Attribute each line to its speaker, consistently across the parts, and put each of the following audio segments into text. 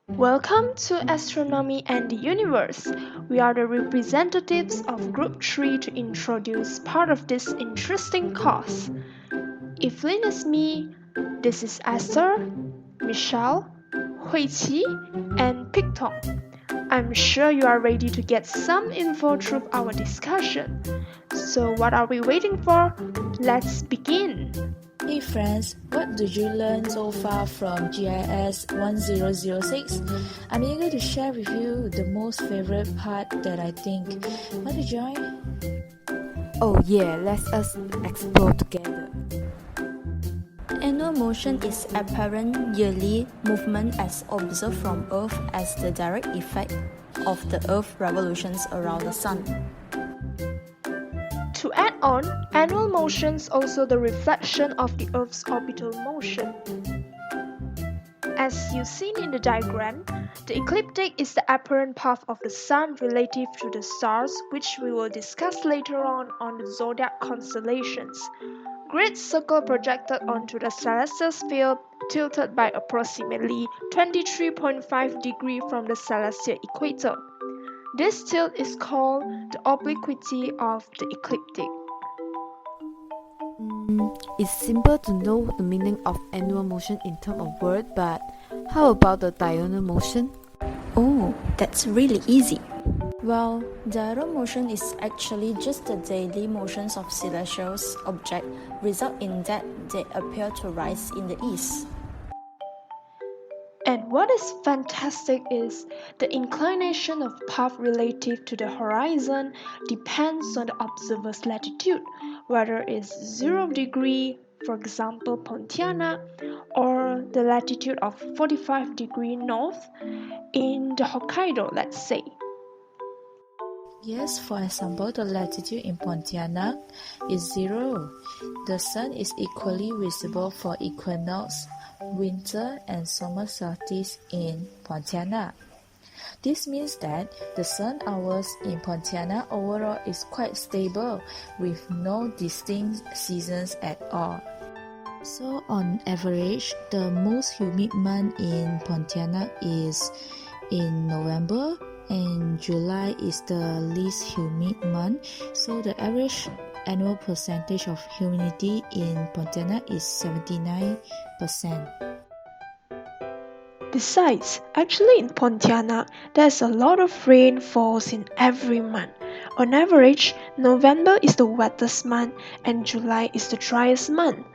Speaker 1: Welcome to Astronomy and the Universe. We are the representatives of Group 3 to introduce part of this interesting course. Evelyn is me, this is Esther, Michelle, Huiqi, and Pictong. I'm sure you are ready to get some info through our discussion. So what are we waiting for? Let's begin!
Speaker 2: Hey friends, what did you learn so far from GIS1006? I'm eager to share with you the most favorite part that I think. Want to join?
Speaker 3: Oh yeah, let us explore together.
Speaker 4: Annual motion is apparent yearly movement as observed from Earth as the direct effect of the Earth revolutions around the Sun.
Speaker 1: To add on, annual motion is also the reflection of the Earth's orbital motion. As you've seen in the diagram, the ecliptic is the apparent path of the Sun relative to the stars, which we will discuss later on the zodiac constellations. Great circle projected onto the celestial sphere, tilted by approximately 23.5 degrees from the celestial equator. This tilt is called the obliquity of the ecliptic.
Speaker 3: It's simple to know the meaning of annual motion in terms of words, but how about the diurnal motion?
Speaker 4: Oh, that's really easy. Well, diurnal motion is actually just the daily motions of celestial objects, result in that they appear to rise in the east.
Speaker 1: And what is fantastic is the inclination of path relative to the horizon depends on the observer's latitude, whether it's 0 degree, for example Pontiana, or the latitude of 45 degree north in the Hokkaido, let's say.
Speaker 2: Yes, for example, the latitude in Pontianak is 0. The sun is equally visible for equinox, winter and summer solstice in Pontianak. This means that the sun hours in Pontianak overall is quite stable with no distinct seasons at all. So on average, the most humid month in Pontianak is in November, and July is the least humid month. So the average annual percentage of humidity in Pontianak is 79%.
Speaker 1: Besides, actually in Pontianak, there's a lot of rain falls in every month. On average, November is the wettest month and July is the driest month.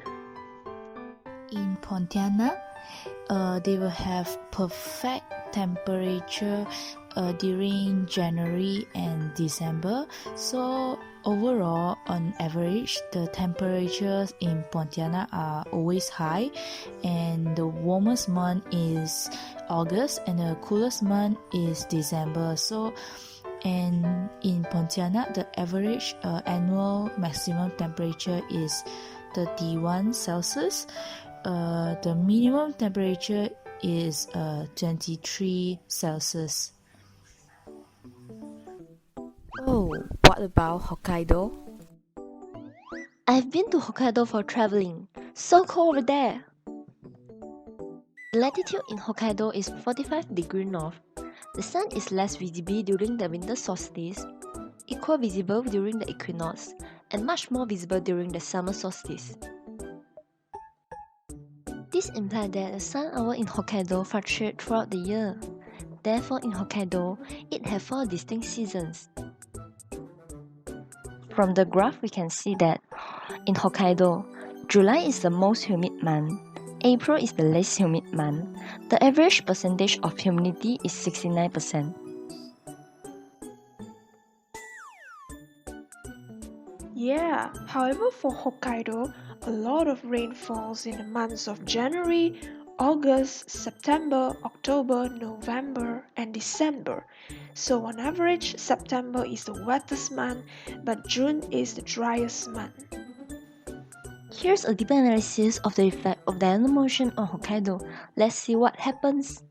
Speaker 2: In Pontianak, they will have perfect temperature during January and December. So overall, on average, the temperatures in Pontianak are always high, and the warmest month is August and the coolest month is December. And in Pontianak, the average annual maximum temperature is 31 Celsius. The minimum temperature is 23 Celsius.
Speaker 3: Oh, what about Hokkaido?
Speaker 5: I've been to Hokkaido for traveling. So cold over there. The latitude in Hokkaido is 45 degrees north. The sun is less visible during the winter solstice, equal visible during the equinox, and much more visible during the summer solstice. This implies that the sun hour in Hokkaido fluctuates throughout the year. Therefore, in Hokkaido, it has 4 distinct seasons. From the graph, we can see that in Hokkaido, July is the most humid month, April is the least humid month. The average percentage of humidity is 69%.
Speaker 1: Yeah, however for Hokkaido, a lot of rain falls in the months of January, August, September, October, November, and December. So on average, September is the wettest month, but June is the driest month.
Speaker 5: Here's a deeper analysis of the effect of diurnal motion on Hokkaido. Let's see what happens.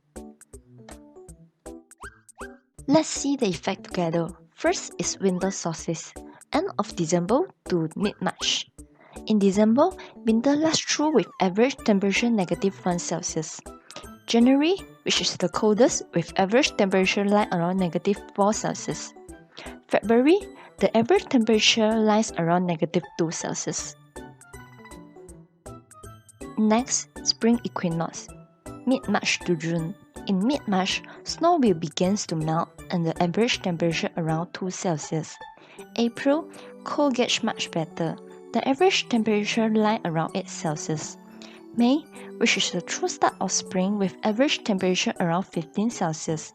Speaker 5: Let's see the effect together. First is winter solstice, end of December to mid-March. In December, winter lasts through with average temperature -1 Celsius. January, which is the coldest with average temperature lying around -4 Celsius. February, the average temperature lies around -2 Celsius. Next, spring equinox, mid-March to June. In mid-March, snow will begin to melt and the average temperature around 2 Celsius. April, cold gets much better. The average temperature lies around 8 Celsius. May, which is the true start of spring with average temperature around 15 Celsius.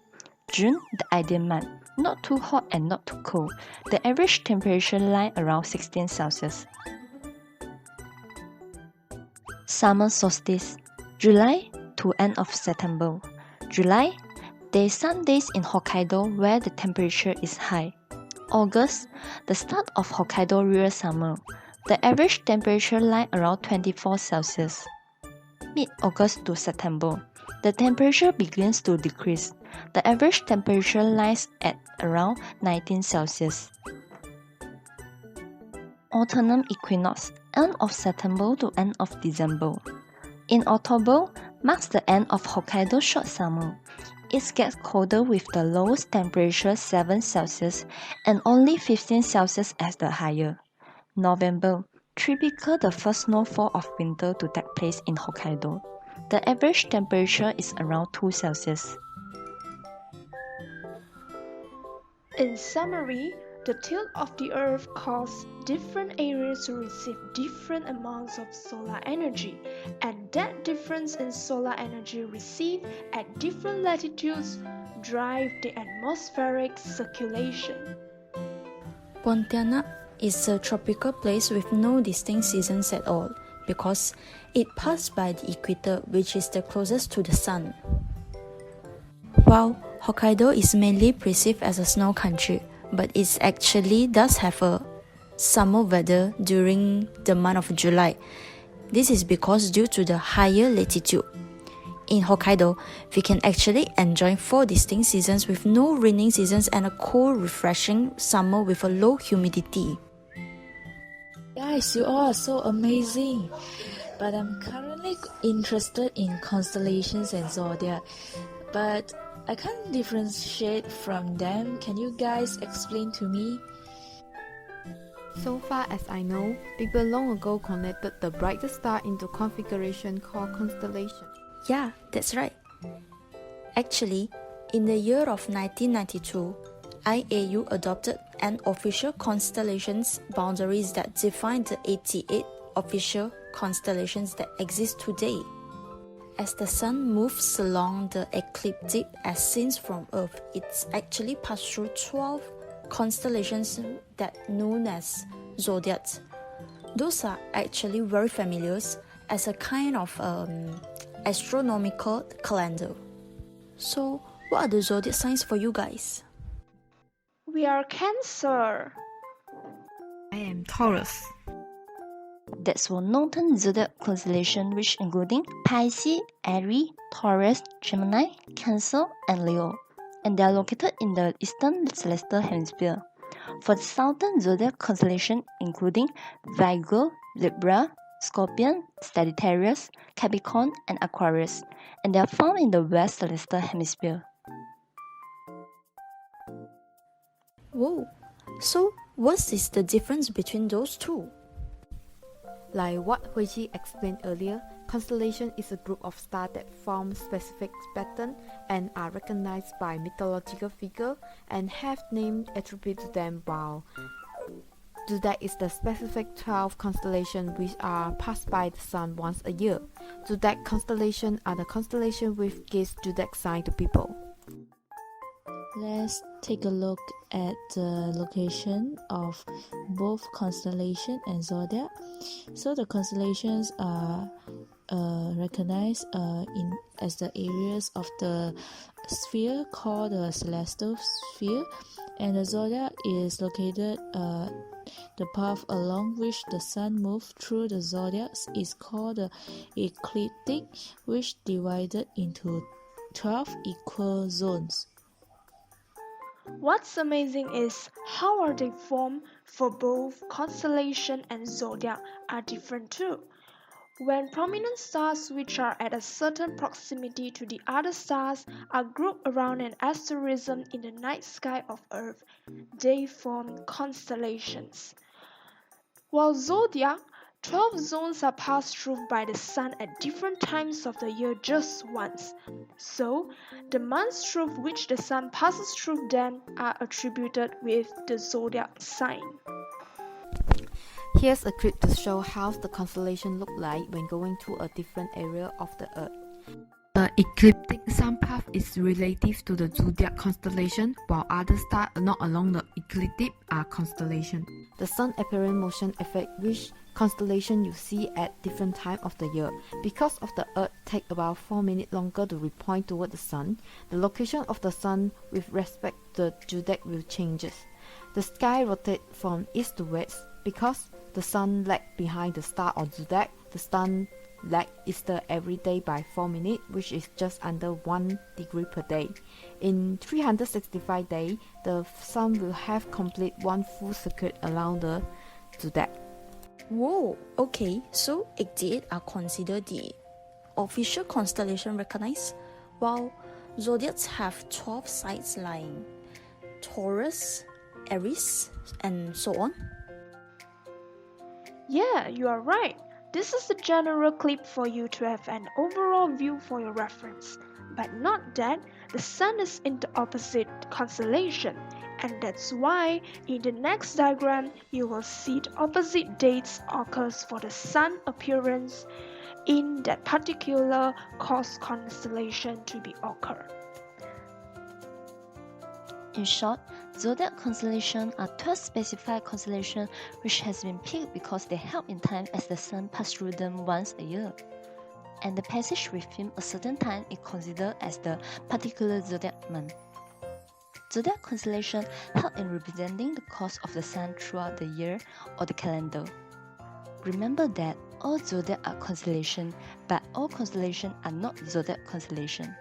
Speaker 5: June, the ideal month, not too hot and not too cold. The average temperature lies around 16 Celsius. Summer solstice, July to end of September. July, there is some days in Hokkaido where the temperature is high. August, the start of Hokkaido real summer. The average temperature lies around 24 Celsius. Mid-August to September, the temperature begins to decrease. The average temperature lies at around 19 Celsius. Autumn equinox, end of September to end of December. In October, marks the end of Hokkaido's short summer. It gets colder with the lowest temperature 7 Celsius and only 15 Celsius as the higher. November, typical the first snowfall of winter to take place in Hokkaido. The average temperature is around 2 Celsius.
Speaker 1: In summary, the tilt of the Earth causes different areas to receive different amounts of solar energy, and that difference in solar energy received at different latitudes drive the atmospheric circulation.
Speaker 4: Pontianak is a tropical place with no distinct seasons at all because it passed by the equator, which is the closest to the sun. While Hokkaido is mainly perceived as a snow country, but it actually does have a summer weather during the month of July. This is because due to the higher latitude. In Hokkaido, we can actually enjoy 4 distinct seasons with no raining seasons and a cool, refreshing summer with a low humidity.
Speaker 2: Guys, you all are so amazing. But I'm currently interested in constellations and zodiac. But I can't differentiate from them. Can you guys explain to me?
Speaker 3: So far as I know, people long ago connected the brightest star into configuration called constellation.
Speaker 4: Yeah, that's right. Actually, in the year of 1992, IAU adopted an official constellations boundaries that define the 88 official constellations that exist today. As the sun moves along the ecliptic as seen from Earth, it's actually passed through 12 constellations that known as zodiacs. Those are actually very familiar as a kind of astronomical calendar. So, what are the zodiac signs for you guys?
Speaker 1: We are Cancer.
Speaker 3: I am Taurus.
Speaker 5: That's for northern zodiac constellation which including Pisces, Aries, Taurus, Gemini, Cancer, and Leo, and they are located in the eastern celestial hemisphere. For the southern zodiac constellation including Virgo, Libra, Scorpion, Sagittarius, Capricorn, and Aquarius, and they are found in the west celestial hemisphere.
Speaker 4: Whoa, so what is the difference between those two?
Speaker 3: Like what Huiji explained earlier, constellation is a group of stars that form specific patterns and are recognized by mythological figures and have names attributed to them, while zodiac is the specific 12 constellations which are passed by the sun once a year. Zodiac constellations are the constellations which gives zodiac sign to people.
Speaker 2: Let's take a look at the location of both constellation and zodiac. So the constellations are recognized as the areas of the sphere called the celestial sphere, and the zodiac is located the path along which the sun moves through the zodiacs is called the ecliptic, which divided into 12 equal zones.
Speaker 1: What's amazing is how are they formed for both constellation and zodiac are different too. When prominent stars which are at a certain proximity to the other stars are grouped around an asterism in the night sky of Earth, they form constellations. While zodiac, 12 zones are passed through by the sun at different times of the year just once. So, the months through which the sun passes through them are attributed with the zodiac sign.
Speaker 3: Here's a clip to show how the constellation look like when going to a different area of the Earth. The ecliptic sun path is relative to the zodiac constellation, while other stars not along the ecliptic are constellation. The sun apparent motion affect which constellation you see at different time of the year. Because of the Earth take about 4 minutes longer to repoint toward the sun, the location of the sun with respect to the zodiac will changes. The sky rotates from east to west because the sun lag behind the star or zodiac. The sun lag Easter every day by 4 minutes, which is just under 1 degree per day. In 365 days, the sun will have complete one full circuit around the zodiac.
Speaker 4: Whoa, okay, so 88 are considered the official constellation recognized, while zodiacs have 12 sites lying Taurus, Aries, and so on.
Speaker 1: Yeah, you are right. This is a general clip for you to have an overall view for your reference. But not that the sun is in the opposite constellation, and that's why in the next diagram you will see the opposite dates occurs for the sun appearance in that particular cause constellation to be occur.
Speaker 5: In short, zodiac constellations are 12 specified constellations which has been picked because they help in time as the sun passes through them once a year. And the passage within a certain time is considered as the particular zodiac month. Zodiac constellations help in representing the course of the sun throughout the year or the calendar. Remember that all zodiac are constellations, but all constellations are not zodiac constellations.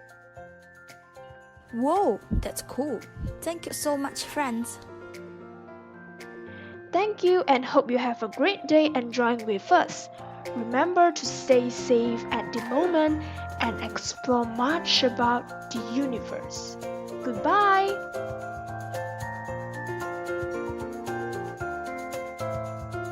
Speaker 4: Whoa, that's cool. Thank you so much, friends.
Speaker 1: Thank you and hope you have a great day enjoying with us. Remember to stay safe at the moment and explore much about the universe. Goodbye!